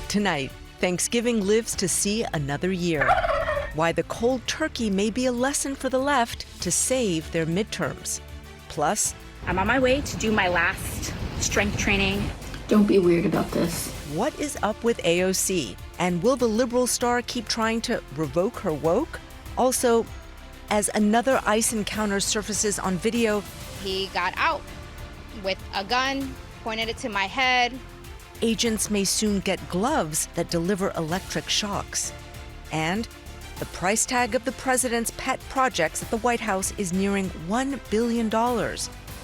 Tonight, Thanksgiving lives to see another year. Why the cold turkey may be a lesson for the left to save their midterms. Plus, I'm on my way to do my last strength training. Don't be weird about this. what is up with AOC? And will the liberal star keep trying to revoke her woke? Also, as another ICE encounter surfaces on video, he got out with a gun, pointed it to my head. Agents may soon get gloves that deliver electric shocks. And the price tag of the president's pet projects at the White House is nearing $1 billion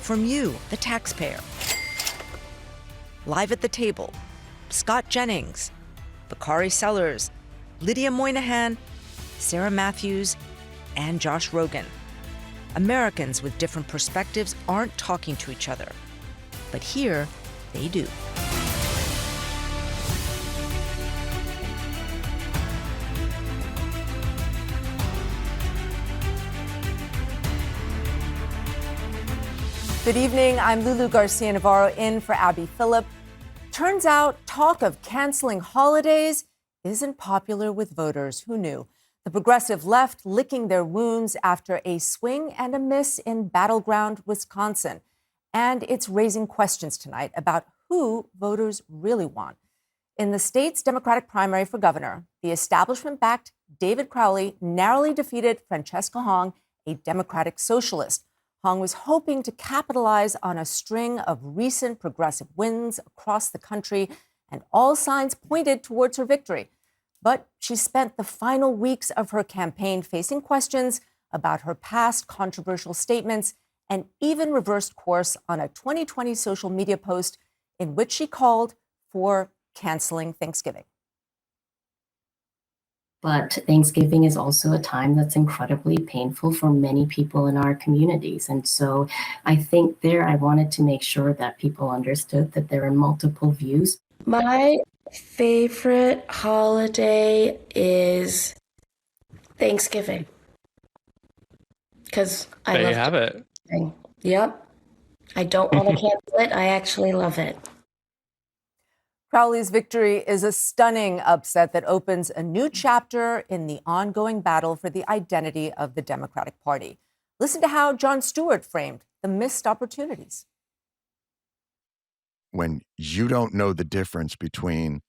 from you, the taxpayer. Live at the table, Scott Jennings, Bakari Sellers, Lydia Moynihan, Sarah Matthews, and Josh Rogan. Americans with different perspectives aren't talking to each other, but here they do. Good evening. I'm Lulu Garcia-Navarro in for Abby Phillip. Turns out talk of canceling holidays isn't popular with voters. Who knew? The progressive left licking their wounds after a swing and a miss in battleground Wisconsin. And it's raising questions tonight about who voters really want. In the state's Democratic primary for governor, the establishment-backed David Crowley narrowly defeated Francesca Hong, a Democratic Socialist. Hong was hoping to capitalize on a string of recent progressive wins across the country, and all signs pointed towards her victory. But she spent the final weeks of her campaign facing questions about her past controversial statements and even reversed course on a 2020 social media post in which she called for canceling Thanksgiving. But Thanksgiving is also a time that's incredibly painful for many people in our communities. And so I think I wanted to make sure that people understood that there are multiple views. My favorite holiday is Thanksgiving. Because I there love you have it. Thanksgiving. Yep. I don't want to cancel it. I actually love it. Crowley's victory is a stunning upset that opens a new chapter in the ongoing battle for the identity of the Democratic Party. Listen to how Jon Stewart framed the missed opportunities. When you don't know the difference between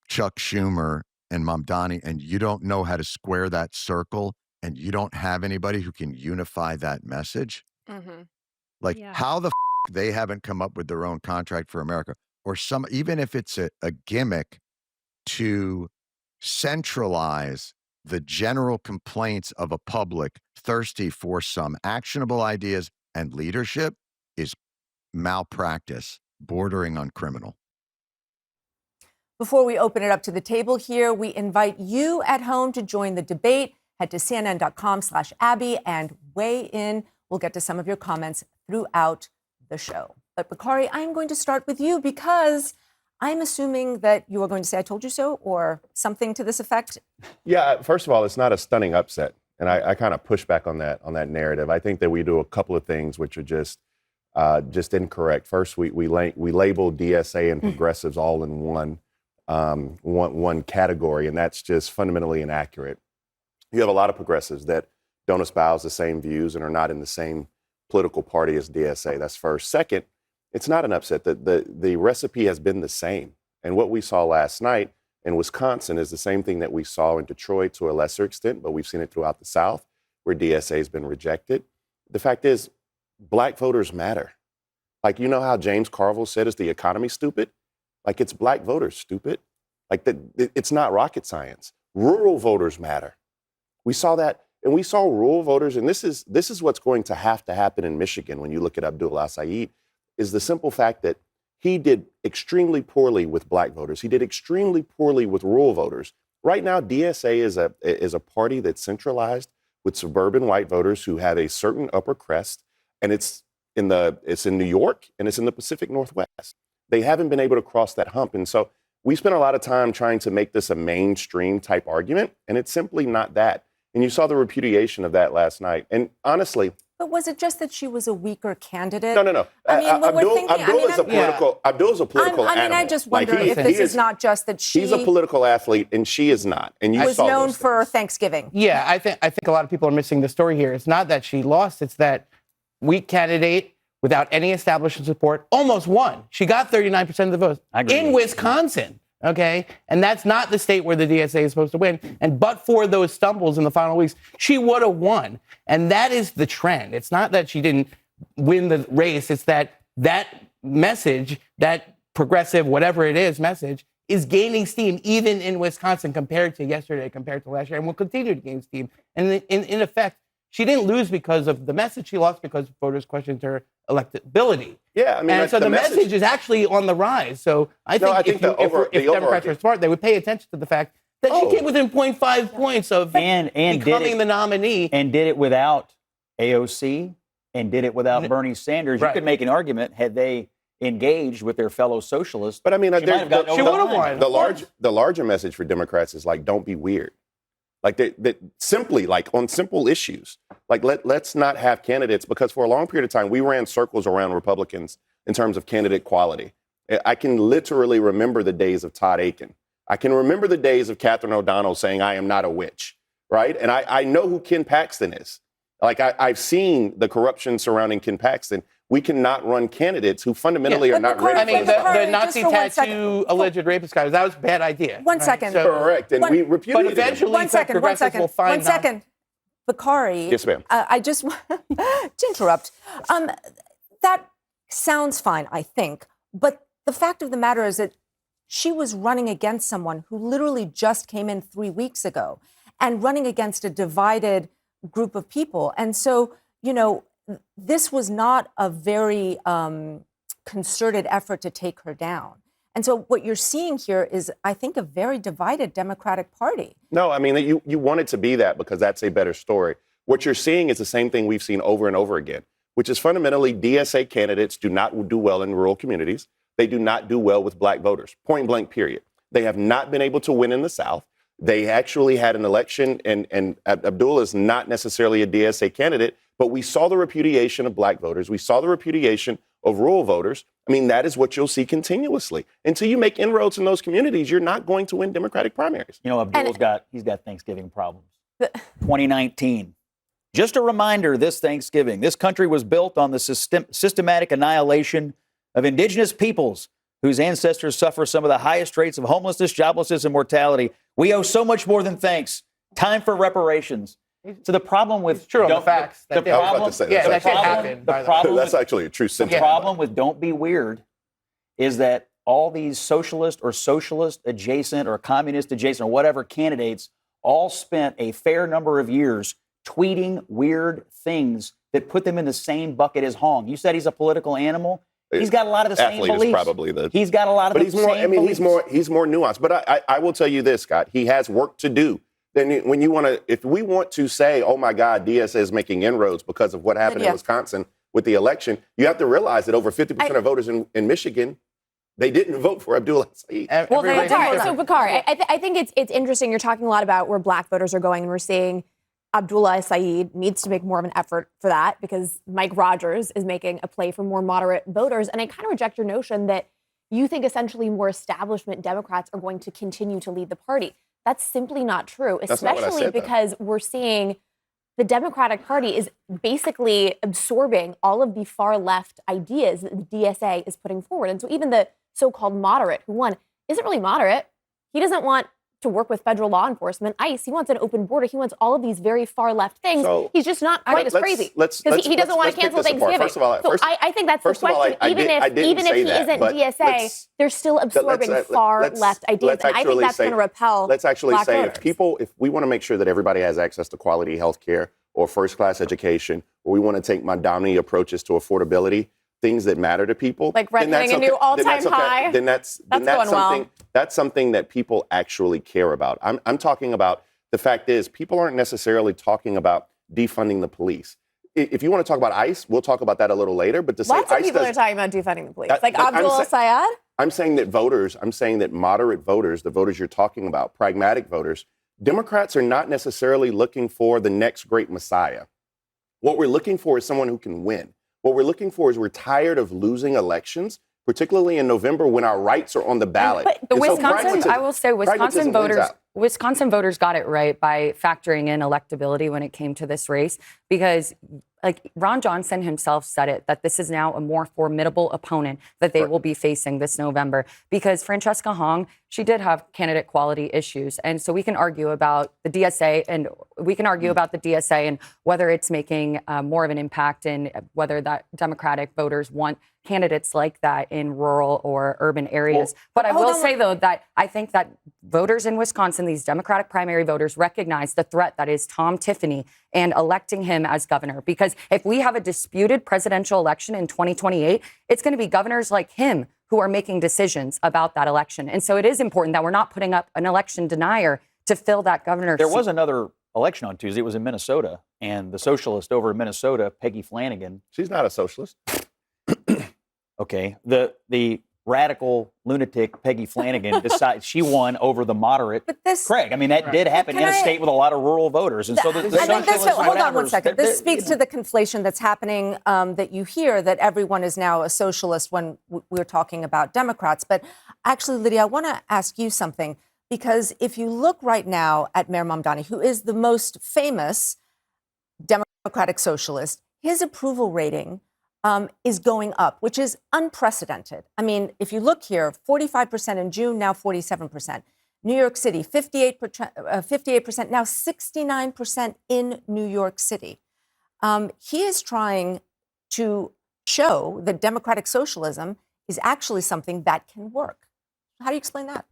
Chuck Schumer and Mamdani, and you don't know how to square that circle, and you don't have anybody who can unify that message, how the they haven't come up with their own contract for America, or even if it's a gimmick to centralize the general complaints of a public thirsty for some actionable ideas and leadership, is malpractice bordering on criminal. Before we open it up to the table here, we invite you at home to join the debate. Head to cnn.com/Abby and weigh in. We'll get to some of your comments throughout the show. But Bakari, I'm going to start with you because I'm assuming that you are going to say, I told you so, or something to this effect. Yeah, first of all, it's not a stunning upset. And I kind of push back on that narrative. I think that we do a couple of things which are just incorrect. First, we label DSA and progressives all in one category, and that's just fundamentally inaccurate. You have a lot of progressives that don't espouse the same views and are not in the same political party as DSA. That's first. Second, it's not an upset. The recipe has been the same. And what we saw last night in Wisconsin is the same thing that we saw in Detroit to a lesser extent, but we've seen it throughout the South where DSA has been rejected. The fact is, Black voters matter. Like, you know how James Carville said, is the economy stupid? Like, it's Black voters stupid. Like, it's not rocket science. Rural voters matter. We saw that, and we saw rural voters, and this is what's going to have to happen in Michigan when you look at Abdul al-Said, is the simple fact that he did extremely poorly with Black voters. He did extremely poorly with rural voters. Right now, DSA is a party that's centralized with suburban white voters who have a certain upper crest, and it's in New York and it's in the Pacific Northwest. They haven't been able to cross that hump, and so we spent a lot of time trying to make this a mainstream type argument, and it's simply not that. And you saw the repudiation of that last night. And honestly, But was it just that she was a weaker candidate? No. I mean, when we're thinking, Abdul's a political animal. I just wonder if this is not just that he's a political athlete and she is not. And you was saw known those for things. Thanksgiving. Yeah, I think a lot of people are missing the story here. It's not that she lost; it's that weak candidate without any establishment support almost won. She got 39% of the votes in Wisconsin. Okay, and that's not the state where the DSA is supposed to win. And but for those stumbles in the final weeks, she would have won. And that is the trend. It's not that she didn't win the race. It's that message, that progressive, whatever it is, message is gaining steam even in Wisconsin compared to yesterday, compared to last year, and will continue to gain steam. And in effect, she didn't lose because of the message. She lost because voters questioned her electability. Yeah, I mean, and so the message is actually on the rise. So I think if Democrats are smart, they would pay attention to the fact that she came within 0.5 points of becoming the nominee. And did it without AOC and did it without Bernie Sanders. Right. You could make an argument had they engaged with their fellow socialists. But I mean, she would have won. The larger message for Democrats is like, don't be weird. Like that simply, like on simple issues, like let's not have candidates, because for a long period of time we ran circles around Republicans in terms of candidate quality. I can literally remember the days of Todd Aiken. I can remember the days of Catherine O'Donnell saying, "I am not a witch," right? And I know who Ken Paxton is. Like I've seen the corruption surrounding Ken Paxton. We cannot run candidates who fundamentally are not ready. I mean, the Nazi tattoo alleged rapist guy, that was a bad idea. One second. So, correct. And we repudiated But eventually, One second. Bakari. Yes, ma'am. I just want to interrupt. That sounds fine, I think. But the fact of the matter is that she was running against someone who literally just came in 3 weeks ago and running against a divided group of people. And so, this was not a very concerted effort to take her down. And so what you're seeing here is, I think, a very divided Democratic Party. No, I mean, you want it to be that because that's a better story. What you're seeing is the same thing we've seen over and over again, which is fundamentally DSA candidates do not do well in rural communities. They do not do well with black voters, point blank, period. They have not been able to win in the South. They actually had an election, and Abdul is not necessarily a DSA candidate, but we saw the repudiation of black voters. We saw the repudiation of rural voters. I mean, that is what you'll see continuously. Until you make inroads in those communities, you're not going to win Democratic primaries. Abdul's got Thanksgiving problems. 2019. Just a reminder, this Thanksgiving, this country was built on the systematic annihilation of indigenous peoples whose ancestors suffer some of the highest rates of homelessness, joblessness, and mortality. We owe so much more than thanks. Time for reparations. So the problem with the facts. The problem, that's actually a true sentiment. The problem with don't be weird is that all these socialist or socialist adjacent or communist adjacent or whatever candidates all spent a fair number of years tweeting weird things that put them in the same bucket as Hong. You said he's a political animal. He's got a lot of the same beliefs. Is probably he's got a lot of the same beliefs. He's more nuanced. But I will tell you this, Scott. He has work to do. Then if we want to say, oh my God, DSA is making inroads because of what happened in Wisconsin with the election, you have to realize that over 50% of voters in Michigan, they didn't vote for Abdullah Saeed. Well, Bakari, I think it's interesting. You're talking a lot about where black voters are going, and we're seeing Abdullah Saeed needs to make more of an effort for that because Mike Rogers is making a play for more moderate voters. And I kind of reject your notion that you think essentially more establishment Democrats are going to continue to lead the party. That's simply not true, especially because we're seeing the Democratic Party is basically absorbing all of the far left ideas that the DSA is putting forward. And so even the so-called moderate who won isn't really moderate. He doesn't want to work with federal law enforcement, ICE. He wants an open border. He wants all of these very far left things. So, he's just not quite as crazy because he doesn't want to cancel Thanksgiving. First of all, I think that's the question. Even if he isn't DSA, they're still absorbing far left ideas, and I think that's going to repel. Let's actually black say voters. if we want to make sure that everybody has access to quality health care or first-class education, or we want to take Mamdani approaches to affordability, things that matter to people, like rent hitting a new all-time high. Then that's something that people actually care about. I'm talking about the fact is people aren't necessarily talking about defunding the police. If you want to talk about ICE, we'll talk about that a little later. But to say lots of ICE people are talking about defunding the police, like Abdul Syed. I'm saying that moderate voters, the voters you're talking about, pragmatic voters, Democrats are not necessarily looking for the next great messiah. What we're looking for is someone who can win. What we're looking for is we're tired of losing elections, particularly in November when our rights are on the ballot. But the Wisconsin, I will say, Wisconsin voters got it right by factoring in electability when it came to this race, because like Ron Johnson himself said it, that this is now a more formidable opponent that they will be facing this November, because Francesca Hong, she did have candidate quality issues. And so we can argue about the DSA and whether it's making more of an impact and whether that Democratic voters want candidates like that in rural or urban areas. But I will say, though, that I think that voters in Wisconsin, these Democratic primary voters, recognize the threat that is Tom Tiffany and electing him as governor. Because if we have a disputed presidential election in 2028, it's going to be governors like him who are making decisions about that election. And so it is important that we're not putting up an election denier to fill that governor seat. There was another election on Tuesday. It was in Minnesota. And the socialist over in Minnesota, Peggy Flanagan. She's not a socialist. Okay. The radical lunatic Peggy Flanagan decides she won over the moderate Craig. I mean, that did happen in a state with a lot of rural voters. And so hold on one second. This speaks to the conflation that's happening, that you hear that everyone is now a socialist when we're talking about Democrats. But actually, Lydia, I want to ask you something, because if you look right now at Mayor Mamdani, who is the most famous Democratic socialist, his approval rating is going up, which is unprecedented. I mean, if you look here, 45% in June, now 47%. New York City, 58%, now 69% in New York City. He is trying to show that democratic socialism is actually something that can work. How do you explain that?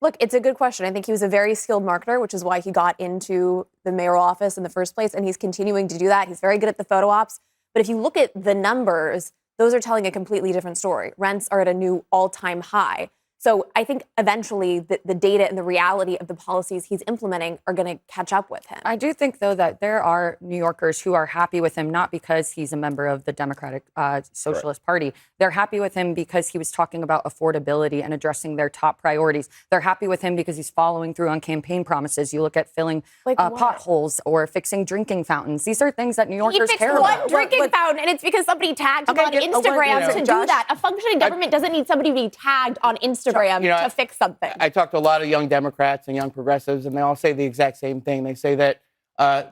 Look, it's a good question. I think he was a very skilled marketer, which is why he got into the mayoral office in the first place, and he's continuing to do that. He's very good at the photo ops. But if you look at the numbers, those are telling a completely different story. Rents are at a new all-time high. So I think eventually the data and the reality of the policies he's implementing are going to catch up with him. I do think, though, that there are New Yorkers who are happy with him, not because he's a member of the Democratic Socialist Party. They're happy with him because he was talking about affordability and addressing their top priorities. They're happy with him because he's following through on campaign promises. You look at filling potholes or fixing drinking fountains. These are things that New Yorkers care about. He fixed one drinking fountain, and it's because somebody tagged him on Instagram to do that. A functioning government doesn't need somebody to be tagged on Instagram to fix something. I talked to a lot of young Democrats and young progressives, and they all say the exact same thing. They say that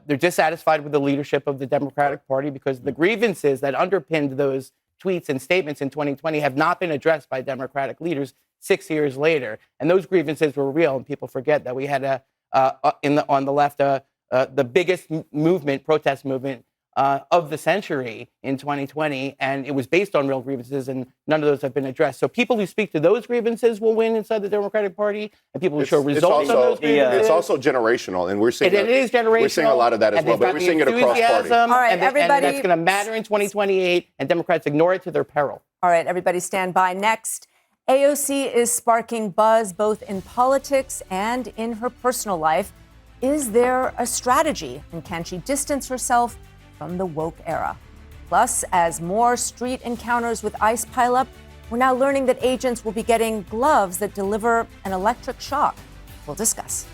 they're dissatisfied with the leadership of the Democratic Party because the grievances that underpinned those tweets and statements in 2020 have not been addressed by Democratic leaders 6 years later. And those grievances were real, and people forget that we had on the left the biggest protest movement of the century in 2020, and it was based on real grievances, and none of those have been addressed. So people who speak to those grievances will win inside the Democratic Party, and people who show results on those grievances. It's also generational, and we're seeing it is generational. We're seeing a lot of that as well, but we're seeing it across party. All right, everybody. And that's going to matter in 2028, and Democrats ignore it to their peril. All right, everybody stand by. Next, AOC is sparking buzz both in politics and in her personal life. Is there a strategy, and can she distance herself from the woke era? Plus, as more street encounters with ICE pile up, we're now learning that agents will be getting gloves that deliver an electric shock. We'll discuss.